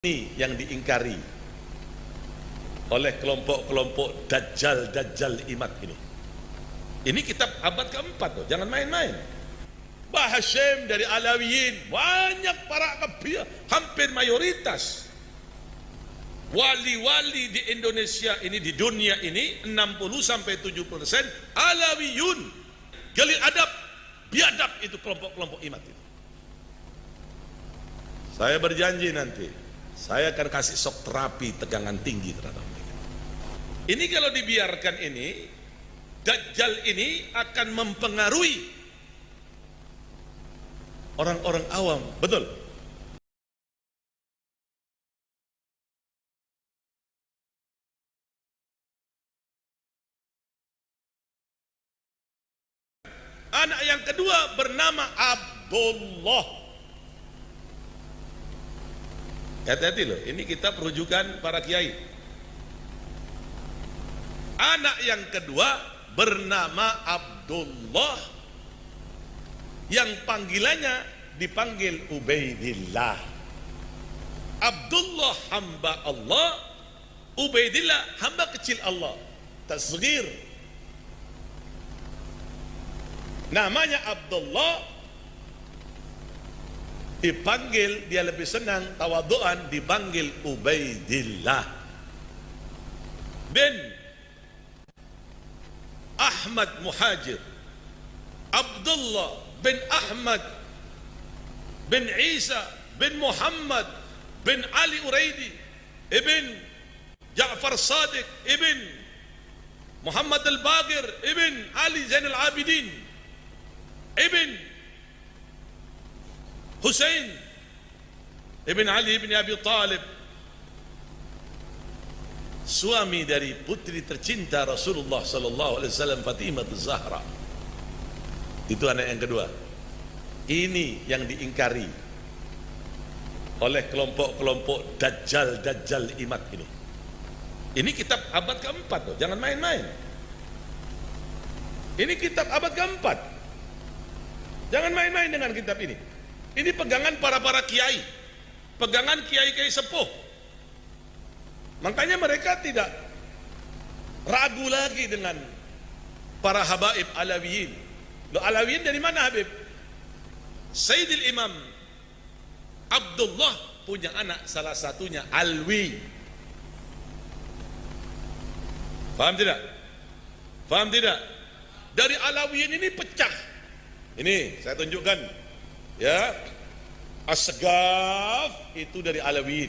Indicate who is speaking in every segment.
Speaker 1: Ini yang diingkari oleh kelompok-kelompok dajjal imat ini. Ini kitab abad keempat loh, jangan main-main. Mbah Hashim dari Alawiyin, banyak para kabir, hampir mayoritas wali-wali di Indonesia ini, di dunia ini 60-70% Alawiyun. Gali adab, biadab itu kelompok-kelompok imat itu. Saya berjanji nanti saya akan kasih shock terapi tegangan tinggi terhadap mereka. Ini kalau dibiarkan ini, Dajjal ini akan mempengaruhi orang-orang awam. Betul? Anak yang kedua bernama Abdullah. Hati-hati loh, ini kita perujukan para kiai. Anak yang kedua bernama Abdullah, yang panggilannya dipanggil Ubaidillah. Abdullah hamba Allah, Ubaidillah hamba kecil Allah, tasghir. Namanya Abdullah, dipanggil, dia lebih senang tawaduan dipanggil Ubaidillah bin Ahmad Muhajir, Abdullah bin Ahmad bin Isa bin Muhammad bin Ali Uraidi ibn Ja'far Sadiq ibn Muhammad Al-Baqir ibn Ali Zainal Abidin ibn Husain ibn Ali ibn Abi Talib, suami dari putri tercinta Rasulullah sallallahu alaihi wasallam, Fatimah Az-Zahra. Itu anak yang kedua. Ini yang diingkari oleh kelompok-kelompok dajjal imat ini. Ini kitab abad keempat loh, jangan main-main. Ini kitab abad keempat. Jangan main-main dengan kitab ini. Ini pegangan para kiai, pegangan kiai-kiai sepuh. Makanya mereka tidak ragu lagi dengan para habaib Alawiyin. Loh, Alawiyin dari mana Habib? Sayyidil Imam Abdullah punya anak, salah satunya Alwi. Faham tidak? Faham tidak? Dari Alawiyin ini pecah. Ini saya tunjukkan. Ya, As-Segaf itu dari Alawiyin.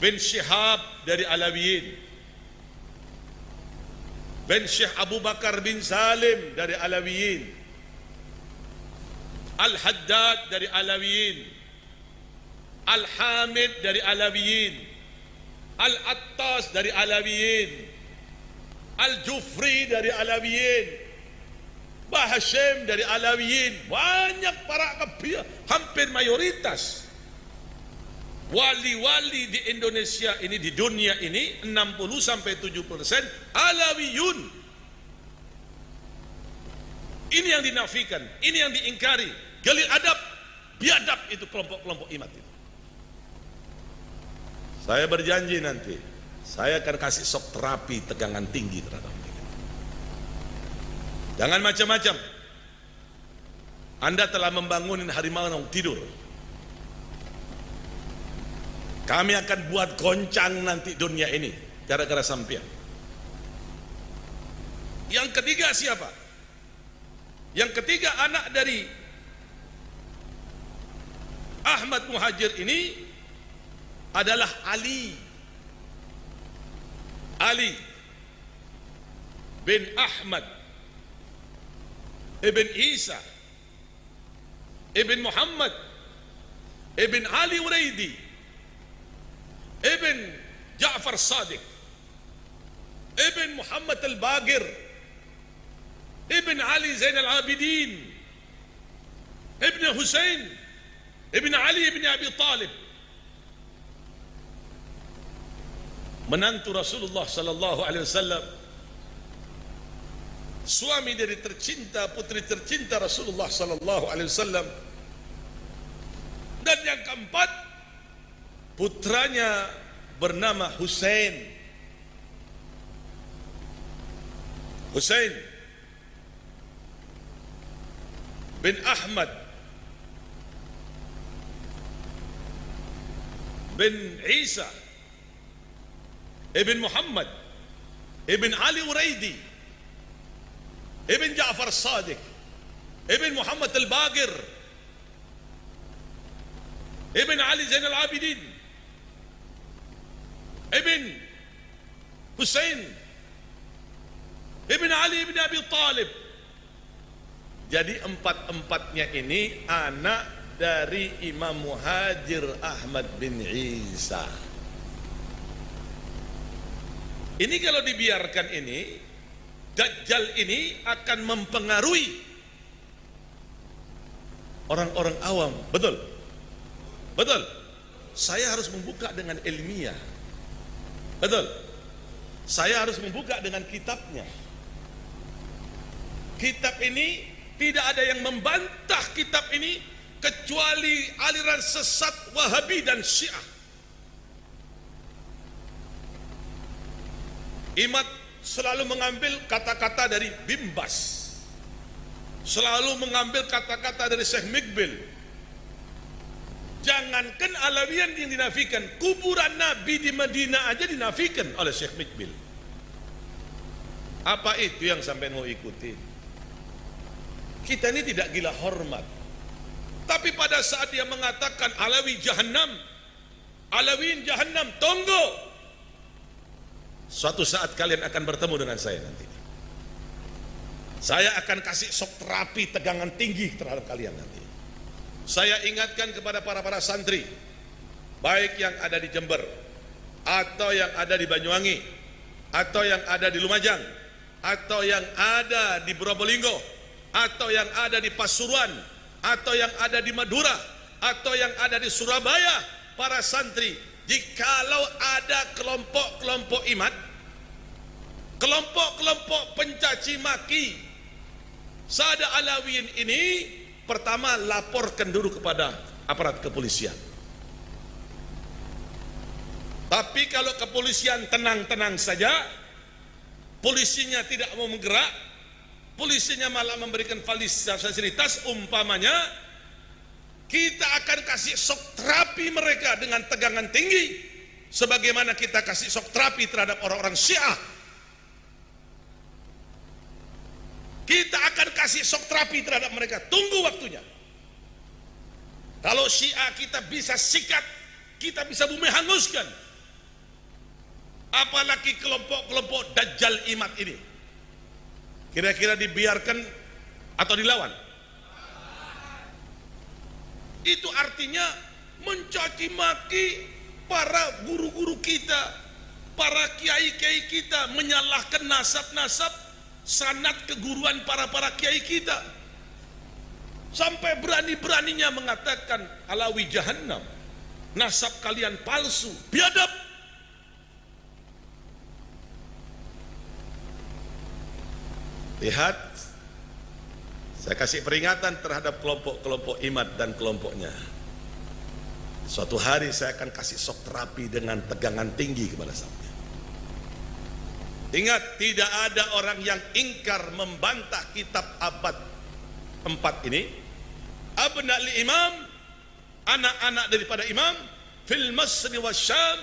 Speaker 1: Bin Syihab dari Alawiyin. Bin Syekh Abu Bakar bin Salim dari Alawiyin. Al-Haddad dari Alawiyin. Al-Hamid dari Alawiyin. Al-Attas dari Alawiyin. Al-Jufri dari Alawiyin. Mbah Hashim dari Alawiyin, banyak para kabir, hampir mayoritas wali-wali di Indonesia ini, di dunia ini 60-70% Alawiyun. Ini yang dinafikan, ini yang diingkari. Gali adab, biadab itu kelompok-kelompok imat itu. Saya berjanji nanti saya akan kasih shock terapi tegangan tinggi terhadap mereka. Jangan macam-macam. Anda telah membangunin harimau yang tidur. Kami akan buat goncang nanti dunia ini gara-gara sampean. Yang ketiga siapa? Yang ketiga anak dari Ahmad Muhajir ini adalah Ali bin Ahmad ibn Isa ibn Muhammad ibn Ali Uraidi ibn Ja'far Sadiq ibn Muhammad Al-Baqir ibn Ali Zainal Abidin ibn Husain ibn Ali ibn Abi Talib, menantu Rasulullah sallallahu alaihi wasallam, suami dari tercinta, putri tercinta Rasulullah sallallahu alaihi wasallam, Dan yang keempat, putranya bernama Husain. Husain bin Ahmad bin Isa ibn Muhammad ibn Ali Uraidi ibn Ja'far Sadiq ibn Muhammad Al-Baqir ibn Ali Zain Al-Abidin ibn Husain ibn Ali ibn Abi Talib. Jadi empat-empatnya ini anak dari Imam Muhajir Ahmad bin Isa. Ini kalau dibiarkan ini, Dajjal ini akan mempengaruhi orang-orang awam. Betul? Betul? Saya harus membuka dengan ilmiah. Betul? Saya harus membuka dengan kitabnya. Kitab ini tidak ada yang membantah kitab ini kecuali aliran sesat Wahabi dan Syiah. Imad selalu mengambil kata-kata dari Bimbas, selalu mengambil kata-kata dari Syekh Mikbil. Jangankan Alawiyan yang dinafikan, kuburan Nabi di Madinah aja dinafikan oleh Syekh Mikbil. Apa itu yang sampai mau ikuti? Kita ini tidak gila hormat. Tapi pada saat dia mengatakan Alawi Jahannam, Alawiyin Jahannam, tunggu. Suatu saat kalian akan bertemu dengan saya nanti. Saya akan kasih shock terapi tegangan tinggi terhadap kalian nanti. Saya ingatkan kepada para santri, baik yang ada di Jember, atau yang ada di Banyuwangi, atau yang ada di Lumajang, atau yang ada di Probolinggo, atau yang ada di Pasuruan, atau yang ada di Madura, atau yang ada di Surabaya, para santri, jikalau ada kelompok-kelompok imat, kelompok-kelompok pencaci maki Sada Alawiyin ini, pertama laporkan dulu kepada aparat kepolisian. Tapi kalau kepolisian tenang-tenang saja, polisinya tidak mau menggerak, polisinya malah memberikan fasilitas, umpamanya kita akan kasih shock terapi mereka dengan tegangan tinggi, sebagaimana kita kasih shock terapi terhadap orang-orang Syiah. Kita akan kasih shock terapi terhadap mereka, tunggu waktunya. Kalau Syiah kita bisa sikat, kita bisa bumi hanguskan, apalagi kelompok-kelompok Dajjal Imad ini. Kira-kira dibiarkan atau dilawan? Itu artinya mencaci maki para guru-guru kita, para kiai-kiai kita, menyalahkan nasab-nasab sanad keguruan para kiai kita, sampai berani-beraninya mengatakan Alawi Jahannam, nasab kalian palsu, biadab. Lihat, saya kasih peringatan terhadap kelompok-kelompok Imad dan kelompoknya. Suatu hari saya akan kasih shock terapi dengan tegangan tinggi kepada saya. Ingat, tidak ada orang yang ingkar membantah kitab abad 4 ini. Abna li imam, anak-anak daripada imam, fil Masri wa Syam,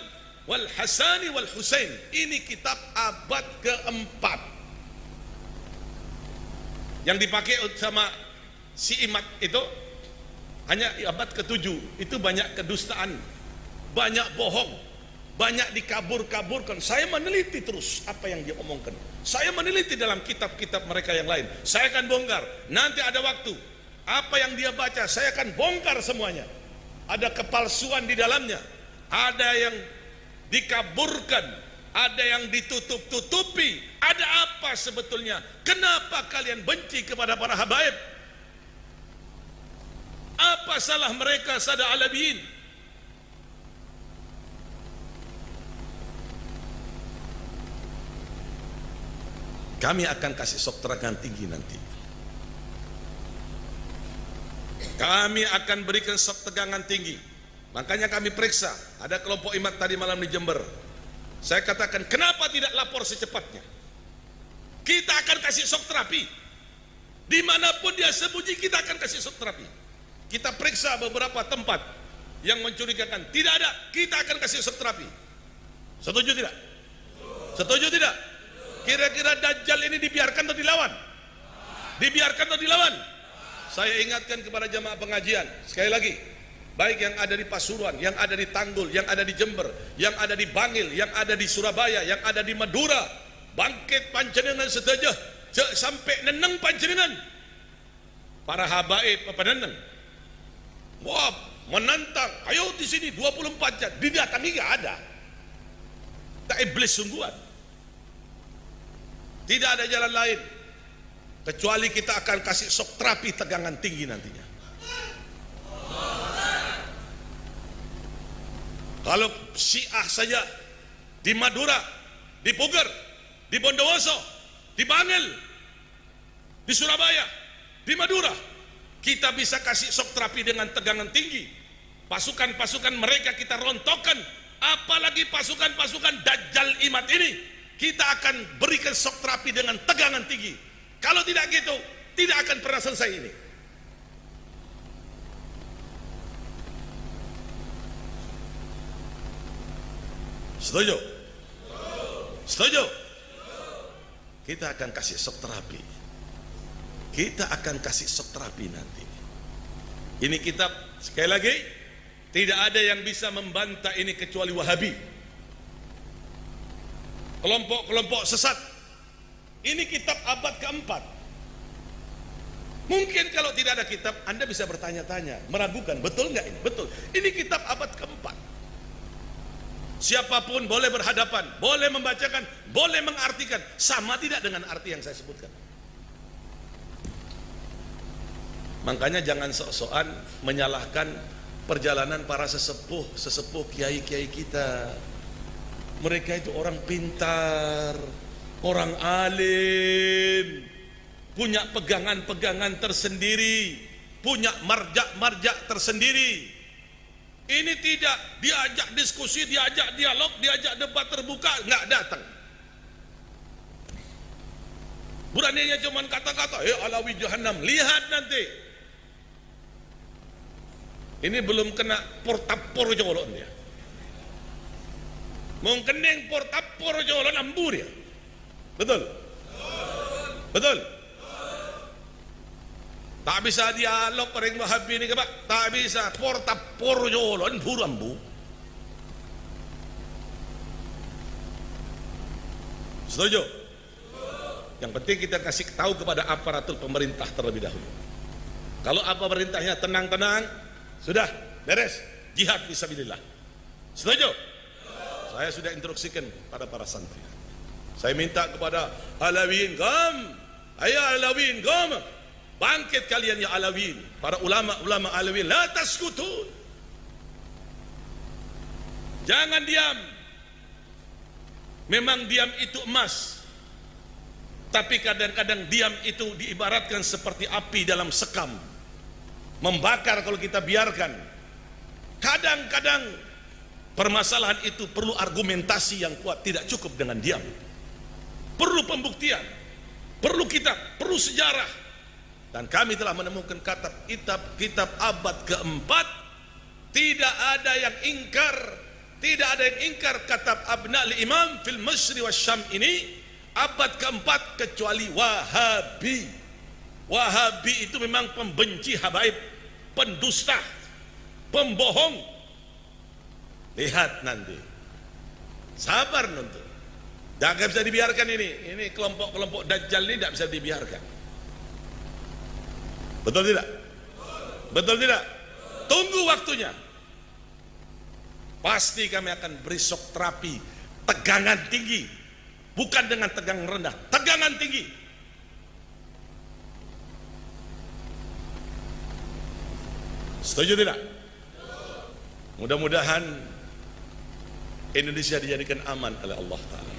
Speaker 1: wal Hasani wal Husain. Ini kitab abad keempat yang dipakai sama si Imad itu hanya abad ke-7. Itu banyak kedustaan, banyak bohong, banyak dikabur-kaburkan. Saya meneliti terus apa yang dia omongkan. Saya meneliti dalam kitab-kitab mereka yang lain. Saya akan bongkar. Nanti ada waktu, apa yang dia baca saya akan bongkar semuanya. Ada kepalsuan di dalamnya, ada yang dikaburkan, ada yang ditutup-tutupi. Ada apa sebetulnya? Kenapa kalian benci kepada para habaib? Apa salah mereka Sada Alawiyin? Kami akan kasih shock terangan tinggi nanti. Kami akan berikan tegangan tinggi. Makanya kami periksa, ada kelompok imat tadi malam di Jember. Saya katakan, kenapa tidak lapor secepatnya? Kita akan kasih shock terapi. Dimanapun dia sembunyi, kita akan kasih shock terapi. Kita periksa beberapa tempat yang mencurigakan. Tidak ada, kita akan kasih shock terapi. Setuju tidak? Setuju tidak? Kira-kira Dajjal ini dibiarkan atau dilawan? Dibiarkan atau dilawan? Saya ingatkan kepada jamaah pengajian, sekali lagi, baik yang ada di Pasuruan, yang ada di Tanggul, yang ada di Jember, yang ada di Bangil, yang ada di Surabaya, yang ada di Madura, bangkit panjenengan setuju sampai neneng panjenengan para habaib apa neneng, wah menantang, ayo di sini 24 jam didatangi, gak ada, tak iblis sungguhan. Tidak ada jalan lain kecuali kita akan kasih shock terapi tegangan tinggi nantinya. Kalau Syiah saja di Madura, di Puger, di Bondowoso, di Bangil, di Surabaya, di Madura, kita bisa kasih shock terapi dengan tegangan tinggi. Pasukan-pasukan mereka kita rontokkan, apalagi pasukan-pasukan Dajjal imat ini, kita akan berikan shock terapi dengan tegangan tinggi. Kalau tidak gitu, tidak akan pernah selesai ini. Setuju? Setuju? Kita akan kasih shock terapi. Kita akan kasih shock terapi nanti. Ini kitab, sekali lagi, tidak ada yang bisa membantah ini kecuali Wahabi. Kelompok-kelompok sesat. Ini kitab abad keempat. Mungkin kalau tidak ada kitab, Anda bisa bertanya-tanya, meragukan, betul nggak ini? Betul. Ini kitab abad keempat. Siapapun boleh berhadapan, boleh membacakan, boleh mengartikan, sama tidak dengan arti yang saya sebutkan. Makanya jangan sok-sokan menyalahkan perjalanan para sesepuh kiai-kiai kita. Mereka itu orang pintar, orang alim, punya pegangan-pegangan tersendiri, punya marjak-marjak tersendiri. Ini tidak diajak diskusi, diajak dialog, diajak debat terbuka, nggak datang. Beraninya cuma kata-kata, Alawi Jahannam, lihat nanti. Ini belum kena portapor jolon dia. Mungkin yang portapor jolon ambur ya. Betul? Betul? Tak bisa dialog orang Wahabi ini Pak, tak bisa portapor jolon burambu. Setuju? Yang penting kita kasih tahu kepada aparatur pemerintah terlebih dahulu. Kalau apa perintahnya tenang-tenang, sudah beres, jihad fisabilillah. Setuju? Saya sudah instruksikan pada para santri. Saya minta kepada Alawiyin, gam, ayo Alawiyin, gam, bangkit kalian ya Alawiyin, para ulama-ulama Alawiyin, la taskutun, jangan diam. Memang diam itu emas, tapi kadang-kadang diam itu diibaratkan seperti api dalam sekam, membakar kalau kita biarkan. Kadang-kadang permasalahan itu perlu argumentasi yang kuat, tidak cukup dengan diam. Perlu pembuktian, perlu kitab, perlu sejarah. Dan kami telah menemukan kitab abad keempat, tidak ada yang ingkar, tidak ada yang ingkar kitab Abna'ul Imam fil Masyri wa Syam ini abad keempat kecuali Wahabi. Wahabi itu memang pembenci habaib, pendusta, pembohong. Lihat nanti, sabar nonton. Tidak bisa dibiarkan ini kelompok-kelompok Dajjal ini tidak bisa dibiarkan. Betul tidak? Betul tidak? Tunggu waktunya. Pasti kami akan beri shock terapi, tegangan tinggi, bukan dengan tegangan rendah, tegangan tinggi. Setuju tidak? Mudah-mudahan Indonesia dijadikan aman oleh Allah Ta'ala.